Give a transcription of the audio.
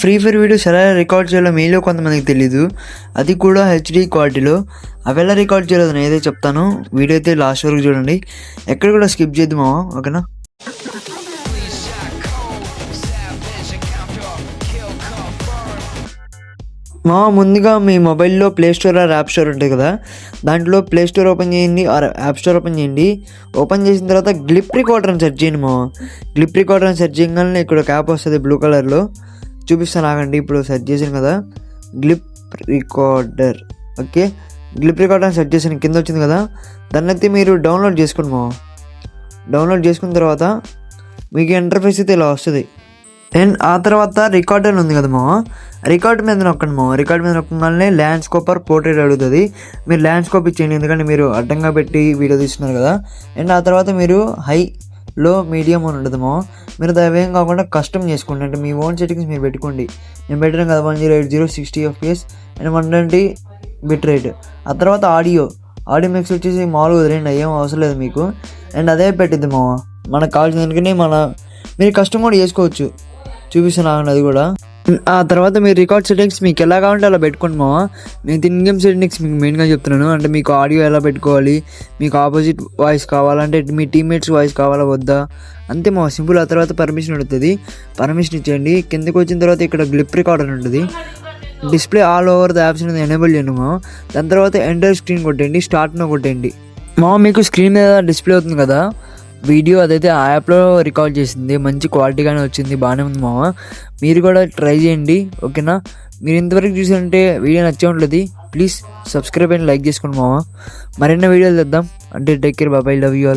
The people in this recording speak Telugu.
ఫ్రీ ఫైర్ వీడియోస్ ఎలా రికార్డ్ చేయాలో మీలో కొంతమందికి తెలీదు, అది కూడా హెచ్డి క్వాలిటీలో. అవి ఎలా రికార్డ్ చేయలేదు నేనైతే చెప్తాను. వీడియో అయితే లాస్ట్ వరకు చూడండి, ఎక్కడ కూడా స్కిప్ చేద్దాం మావా, ఓకేనా. ముందుగా మీ మొబైల్లో play store or app store ఉంటుంది కదా, దాంట్లో ప్లే స్టోర్ ఓపెన్ చేయండి ఆర్ యాప్ స్టోర్ ఓపెన్ చేయండి. ఓపెన్ చేసిన తర్వాత గ్లిప్ రికార్డర్ అని సెర్చ్ చేయండి గ్లిప్ రికార్డర్ అని సెర్చ్ చేయగానే ఇక్కడ ఒక యాప్ వస్తుంది బ్లూ కలర్లో, చూపిస్తాను ఆగండి. ఇప్పుడు సెర్చ్ చేసాను కదా గ్లిప్ రికార్డర్, ఓకే. గ్లిప్ రికార్డర్ సెర్చ్ చేసాను, కింద వచ్చింది కదా, దాన్ని అయితే మీరు డౌన్లోడ్ చేసుకోండి డౌన్లోడ్ చేసుకున్న తర్వాత మీకు ఇంటర్ఫేస్ అయితే ఇలా వస్తుంది. అండ్ ఆ తర్వాత రికార్డర్ ఉంది కదా రికార్డ్ మీద నొక్కండి రికార్డ్ మీద నొక్కగానే ల్యాండ్స్కోప్ ఆర్ పోర్ట్రేట్ అడుగుతుంది. మీరు ల్యాండ్స్కోప్ ఇచ్చేయండి, ఎందుకంటే మీరు అడ్డంగా పెట్టి వీడియో తీస్తున్నారు కదా. అండ్ ఆ తర్వాత మీరు హై, లో, మీడియం అని ఉంటుంది మీరు అవేం కాకుండా కస్టమ్ చేసుకోండి, అంటే మీ ఓన్ సెట్టింగ్స్ మీరు పెట్టుకోండి. నేను పెట్టాను కదా 1080 60 FPS అండ్ 120 బిట్ రేట్. ఆ తర్వాత ఆడియో మిక్స్ వచ్చేసి మామూలుగా వదిలేండి, ఏం అవసరం లేదు మీకు. అండ్ అదే పెట్టిద్ది మనకు కావాల్సిన దానికని మీరు కస్టమ్ కూడా చేసుకోవచ్చు, చూపిస్తున్నాను అది కూడా. ఆ తర్వాత మీరు రికార్డ్ సెట్టింగ్స్ మీకు ఎలా కావాలంటే అలా పెట్టుకోండి నేను ఇన్గేమ్ సెట్టింగ్స్ మీకు మెయిన్గా చెప్తున్నాను. అంటే మీకు ఆడియో ఎలా పెట్టుకోవాలి, మీకు ఆపోజిట్ వాయిస్ కావాలంటే మీ టీమ్మేట్స్ వాయిస్ కావాలా వద్దా, అంతే సింపుల్. ఆ తర్వాత పర్మిషన్ అడుగుతుంది, పర్మిషన్ ఇచ్చేయండి. కిందకి వచ్చిన తర్వాత ఇక్కడ గ్లిప్ రికార్డర్ ఉంటుంది, display all over the apps అనేది ఎనేబుల్ చేయండి దాని తర్వాత ఎంటర్ స్క్రీన్ కొట్టండి, స్టార్ట్ను కొట్టండి మీకు స్క్రీన్ మీద డిస్ప్లే అవుతుంది కదా వీడియో, అదైతే ఆ యాప్లో రికార్డ్ చేసింది, మంచి క్వాలిటీగానే వచ్చింది, బాగానే ఉంది మీరు కూడా ట్రై చేయండి, ఓకేనా. మీరు ఇంతవరకు చూసారంటే వీడియో నచ్చే ఉంటుంది, ప్లీజ్ సబ్స్క్రైబ్ అండ్ లైక్ చేసుకోండి మరిన్ని వీడియోలు తెద్దాం. అంటే take care, bye, love you all.